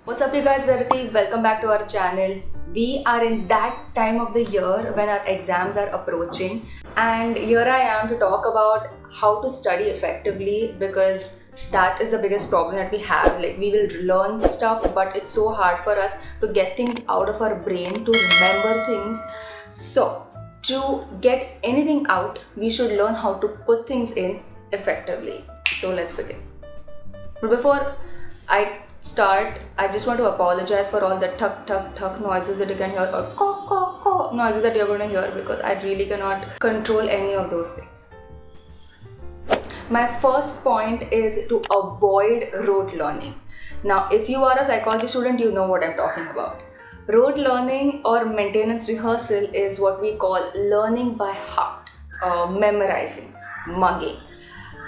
What's up you guys, Zarati? Welcome back to our channel. We are in that time of the year when our exams are approaching, and here I am to talk about how to study effectively, because that is the biggest problem that we have. Like, we will learn stuff, but it's so hard for us to get things out of our brain, to remember things. So to get anything out, we should learn how to put things in effectively. So let's begin. But before I start, I just want to apologize for all the tuck noises that you can hear, or caw noises that you're going to hear, because I really cannot control any of those things. My first point is to avoid rote learning. Now, if you are a psychology student, you know what I'm talking about. Rote learning or maintenance rehearsal is what we call learning by heart, memorizing, mugging.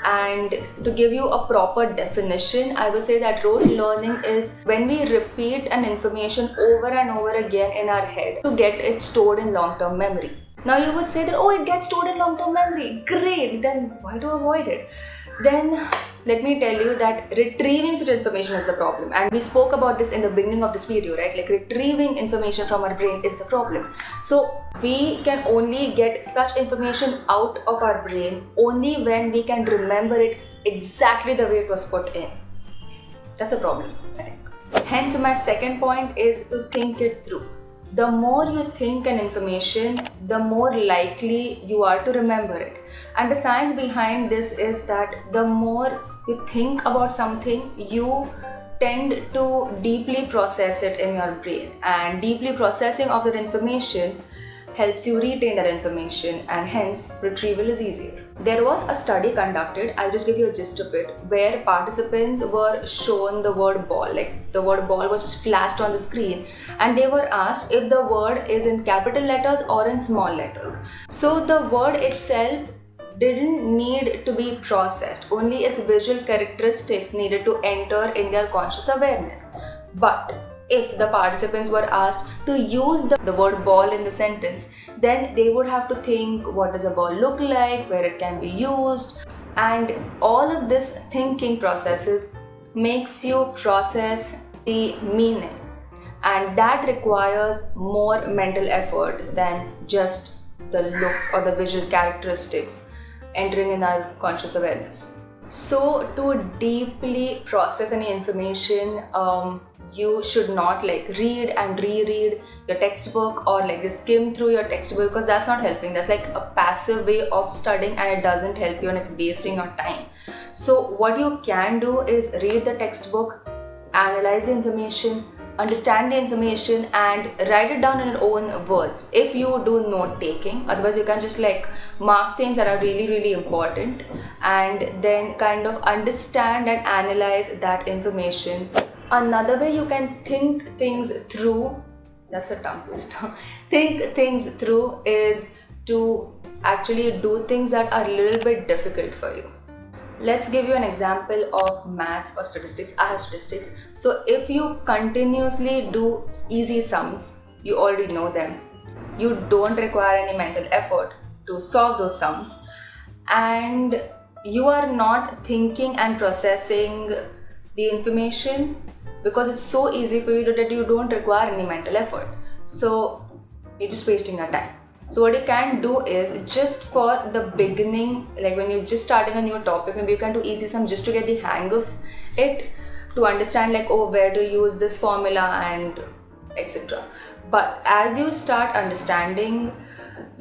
And to give you a proper definition, I would say that rote learning is when we repeat an information over and over again in our head to get it stored in long-term memory. Now you would say that, oh, it gets stored in long-term memory. Great, then why to avoid it? Then let me tell you that retrieving such information is the problem. And we spoke about this in the beginning of this video, right? Like, retrieving information from our brain is the problem. So we can only get such information out of our brain only when we can remember it exactly the way it was put in. That's a problem, I think. Hence, my second point is to think it through. The more you think an information, the more likely you are to remember it. And the science behind this is that the more you think about something, you tend to deeply process it in your brain. And deeply processing of that information helps you retain that information, and hence retrieval is easier. There was a study conducted, I'll just give you a gist of it, where participants were shown the word ball, like the word ball was just flashed on the screen, and they were asked if the word is in capital letters or in small letters. So the word itself didn't need to be processed, only its visual characteristics needed to enter in their conscious awareness. But if the participants were asked to use the word ball in the sentence, then they would have to think, what does a ball look like, where it can be used, and all of this thinking processes makes you process the meaning, and that requires more mental effort than just the looks or the visual characteristics entering in our conscious awareness. So to deeply process any information, you should not like read and reread your textbook, or like just skim through your textbook, because that's not helping. That's like a passive way of studying, and it doesn't help you, and it's wasting your time. So what you can do is read the textbook, analyze the information, understand the information, and write it down in your own words if you do note taking. Otherwise, you can just like mark things that are really important, and then kind of understand and analyze that information. Another way you can think things through, that's a tongue twister, think things through, is to actually do things that are a little bit difficult for you. Let's give you an example of maths or statistics. I have statistics. So if you continuously do easy sums, you already know them. You don't require any mental effort to solve those sums, and you are not thinking and processing the information because it's so easy for you that you don't require any mental effort. So you're just wasting your time. So what you can do is, just for the beginning, like when you're just starting a new topic, maybe you can do easy sum just to get the hang of it, to understand like, oh, where to use this formula and etc. But as you start understanding,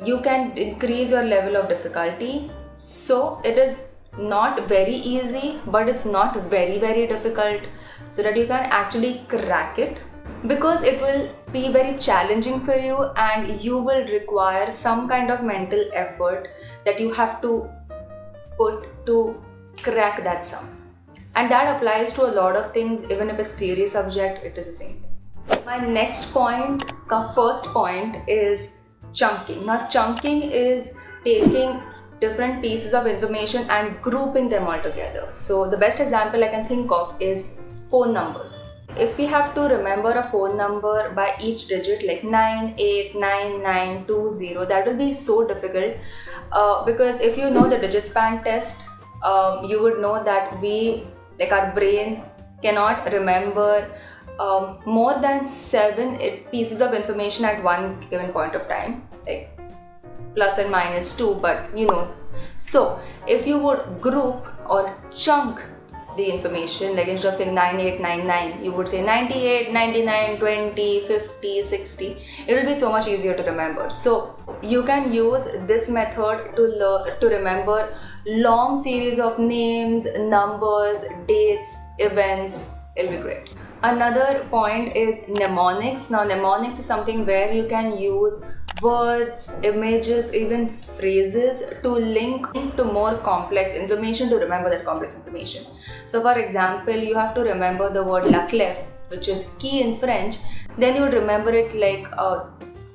you can increase your level of difficulty. So it is not very easy, but it's not very difficult, so that you can actually crack it, because it will be very challenging for you, and you will require some kind of mental effort that you have to put to crack that sum. And that applies to a lot of things. Even if it's theory subject, it is the same thing. My next point, first point, is chunking. Now, chunking is taking different pieces of information and grouping them all together. So the best example I can think of is phone numbers. If we have to remember a phone number by each digit, like 989920, that will be so difficult, because if you know the DigiSpan test, you would know that our brain cannot remember more than 7 pieces of information at one given point of time, like plus and minus 2, but you know. So if you would group or chunk the information, like instead of saying 9899, you would say 98, 99, 20, 50, 60. It will be so much easier to remember. So you can use this method to remember long series of names, numbers, dates, events. It'll be great. Another point is mnemonics. Now mnemonics is something where you can use words, images, even phrases to link to more complex information to remember that complex information. So for example, you have to remember the word la clef, which is key in French. Then you would remember it like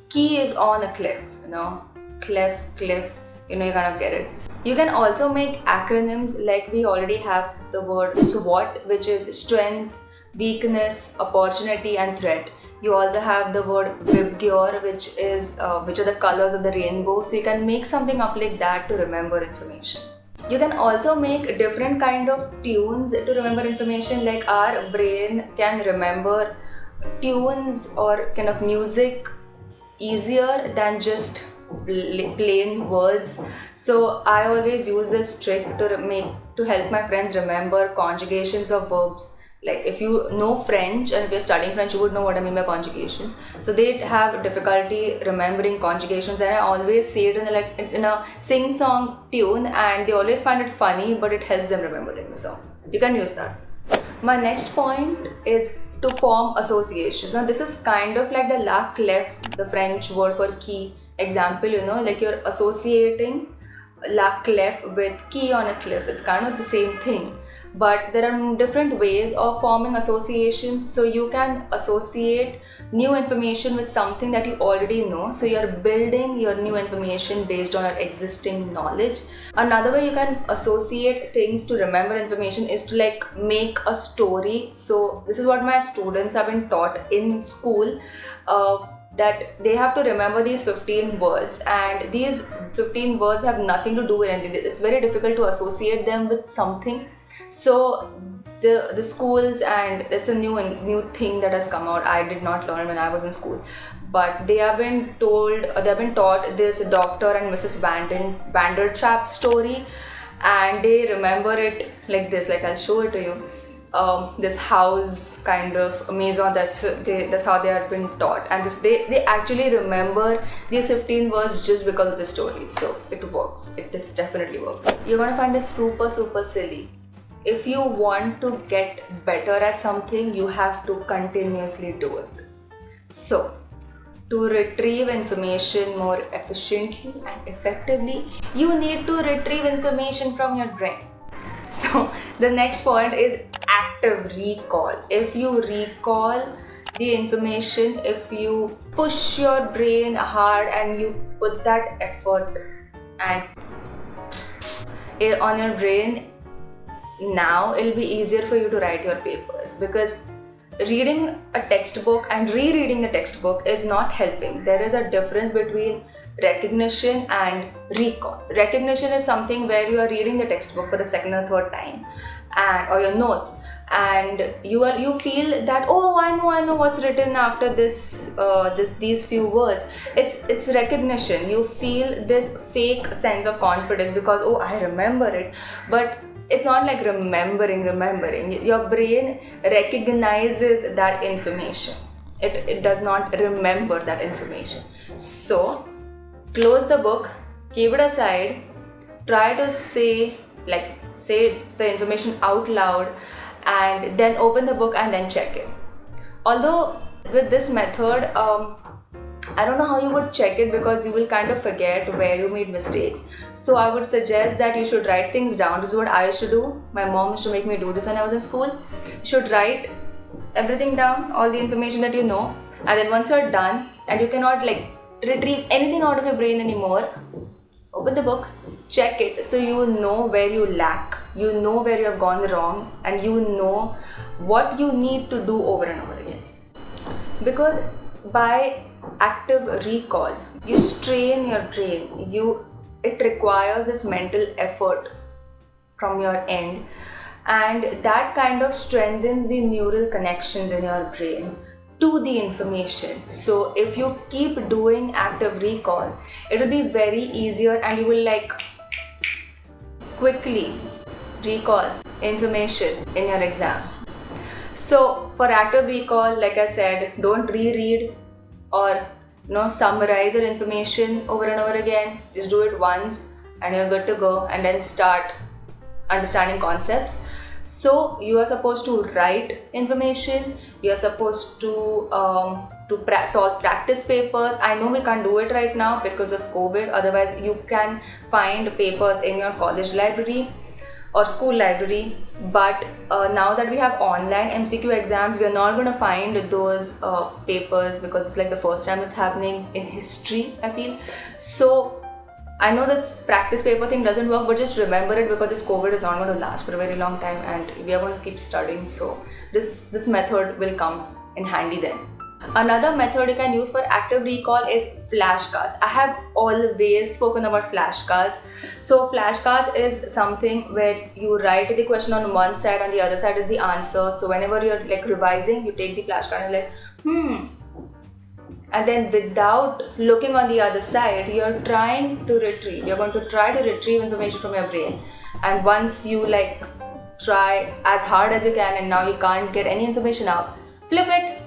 key is on a cliff, you know, clef, cliff, you know, you kind of get it. You can also make acronyms, like we already have the word SWOT, which is strength, weakness, opportunity and threat. You also have the word VIBGYOR, which are the colors of the rainbow. So you can make something up like that to remember information. You can also make different kind of tunes to remember information, like our brain can remember tunes or kind of music easier than just plain words. So I always use this trick to help my friends remember conjugations of verbs. Like if you know French and if you're studying French, you would know what I mean by conjugations. So they have difficulty remembering conjugations, and I always say it in a sing-song tune, and they always find it funny, but it helps them remember things. So you can use that. My next point is to form associations. Now this is kind of like the la clef, the French word for key example, you know, like you're associating la clef with key on a cliff. It's kind of the same thing. But there are different ways of forming associations. So you can associate new information with something that you already know. So you're building your new information based on your existing knowledge. Another way you can associate things to remember information is to like make a story. So this is what my students have been taught in school. That they have to remember these 15 words, and these 15 words have nothing to do with anything. It's very difficult to associate them with something. So the schools, and it's a new thing that has come out. I did not learn when I was in school, but they have been taught this Dr. and Mrs. Vandertrap story, and they remember it like this. Like I'll show it to you. This house kind of maison, that's how they have been taught, and they actually remember these 15 words just because of the story. So it works. It just definitely works. You're gonna find it super silly. If you want to get better at something, you have to continuously do it. So, to retrieve information more efficiently and effectively, you need to retrieve information from your brain. So, the next point is active recall. If you recall the information, if you push your brain hard and you put that effort and on your brain, now it'll be easier for you to write your papers, because reading a textbook and rereading the textbook is not helping. There is a difference between recognition and recall. Recognition is something where you are reading the textbook for the second or third time, or your notes, and you feel that, oh, I know what's written after these few words. It's recognition. You feel this fake sense of confidence because, oh, I remember it, but it's not like remembering. Your brain recognizes that information. It does not remember that information. So close the book, keep it aside, try to say the information out loud, and then open the book and then check it. Although with this method, I don't know how you would check it, because you will kind of forget where you made mistakes. So I would suggest that you should write things down. This is what I used to do. My mom used to make me do this when I was in school. You should write everything down, all the information that you know, and then once you're done and you cannot like retrieve anything out of your brain anymore, open the book, check it, so you know where you lack, you know where you have gone wrong, and you know what you need to do over and over again. Because by active recall, you strain your brain, it requires this mental effort from your end, and that kind of strengthens the neural connections in your brain to the information. So if you keep doing active recall, it will be very easier, and you will like quickly recall information in your exam. So for active recall, like I said, don't reread or summarize your information over and over again. Just do it once and you're good to go, and then start understanding concepts. So you are supposed to write information, you are supposed to solve practice papers. I know we can't do it right now because of COVID, otherwise you can find papers in your college library or school library, but now that we have online MCQ exams, we are not going to find those papers because it's like the first time it's happening in history, I feel. So I know this practice paper thing doesn't work, but just remember it, because this COVID is not going to last for a very long time and we are going to keep studying. So this method will come in handy then. Another method you can use for active recall is flashcards. I have always spoken about flashcards. So flashcards is something where you write the question on one side and the other side is the answer. So whenever you're like revising, you take the flashcard and you're like, and then without looking on the other side, you're going to try to retrieve information from your brain. And once you like try as hard as you can and now you can't get any information out, flip it,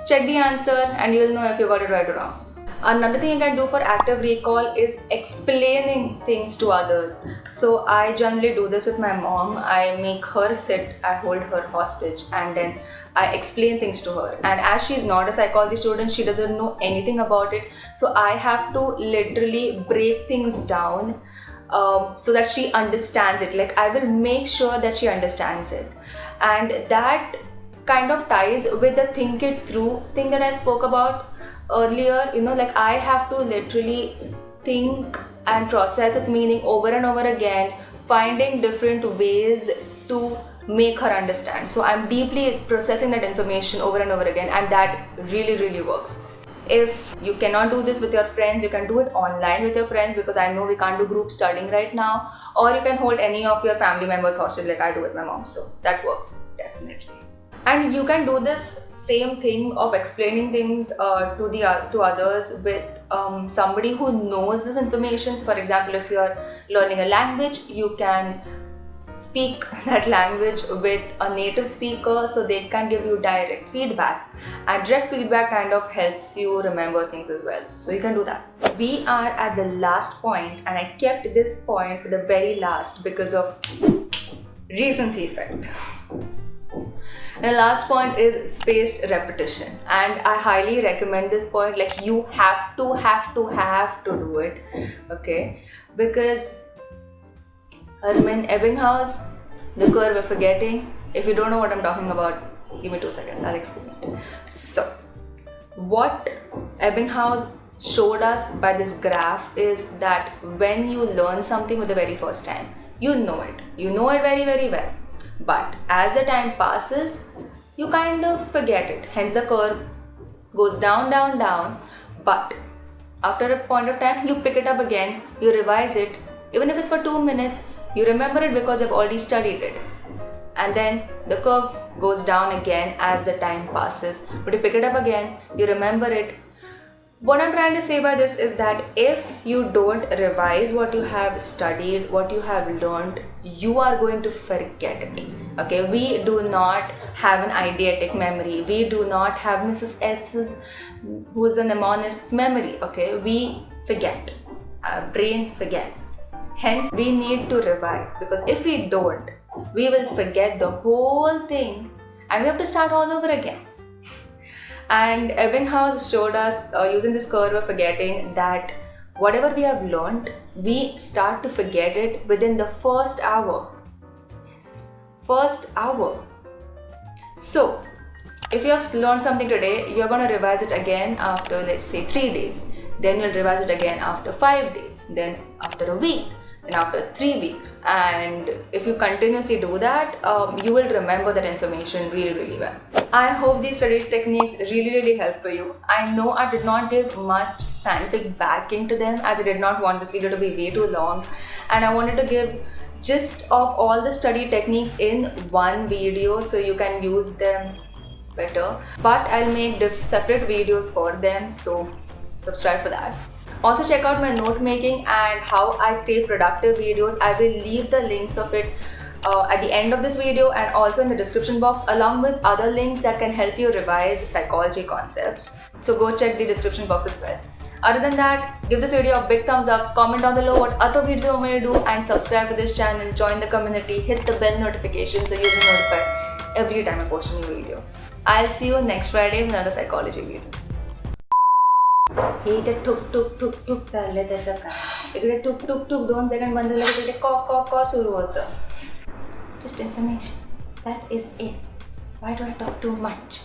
check the answer, and you'll know if you got it right or wrong. Another thing you can do for active recall is explaining things to others. So I generally do this with my mom. I make her sit, I hold her hostage, and then I explain things to her. And as she's not a psychology student, she doesn't know anything about it. So I have to literally break things down so that she understands it. Like I will make sure that she understands it. And that kind of ties with the think it through thing that I spoke about earlier. Like I have to literally think and process its meaning over and over again, finding different ways to make her understand. So I'm deeply processing that information over and over again, and that really, really works. If you cannot do this with your friends, you can do it online with your friends, because I know we can't do group studying right now, or you can hold any of your family members hostage like I do with my mom. So that works definitely. And you can do this same thing of explaining things to others with somebody who knows this information. So for example, if you're learning a language, you can speak that language with a native speaker so they can give you direct feedback, and direct feedback kind of helps you remember things as well. So you can do that. We are at the last point, and I kept this point for the very last because of recency effect. The last point is spaced repetition, and I highly recommend this point. Like you have to do it, okay? Because Hermann Ebbinghaus, the curve of forgetting. If you don't know what I'm talking about, give me 2 seconds, I'll explain it. So, what Ebbinghaus showed us by this graph is that when you learn something for the very first time, you know it very, very well. But as the time passes, you kind of forget it. Hence the curve goes down. But after a point of time, you pick it up again, you revise it. Even if it's for 2 minutes, you remember it because you've already studied it. And then the curve goes down again as the time passes. But you pick it up again, you remember it. What I'm trying to say by this is that if you don't revise what you have studied, what you have learned, you are going to forget it. Okay, we do not have an eidetic memory. We do not have Mrs. S's, who is a mnemonist's memory. Okay, we forget. Our brain forgets. Hence, we need to revise, because if we don't, we will forget the whole thing and we have to start all over again. And Ebbinghaus showed us using this curve of forgetting that whatever we have learned, we start to forget it within the first hour. Yes, first hour. So, if you have learned something today, you're going to revise it again after, let's say, 3 days. Then you'll revise it again after 5 days. Then after a week. Then after 3 weeks. And if you continuously do that, you will remember that information really, really well. I hope these study techniques really, really help for you. I know I did not give much scientific backing to them, as I did not want this video to be way too long. And I wanted to give gist of all the study techniques in one video so you can use them better, but I'll make separate videos for them, so subscribe for that. Also check out my note making and how I stay productive videos. I will leave the links of it at the end of this video and also in the description box, along with other links that can help you revise psychology concepts. So go check the description box as well. Other than that, give this video a big thumbs up, comment down below what other videos you want me to do, and subscribe to this channel, join the community, hit the bell notification so you'll be notified every time I post a new video. I'll see you next Friday with another psychology video. हे इथे ठुक ठुक ठुक ठुक चाललंय त्याचं काय, इकडे ठुक ठुक ठुक 2 सेकंड बंद झालं की तिथे कॉ कॉ कॉ सुरू होतं. Just information. That is it. Why do I talk too much?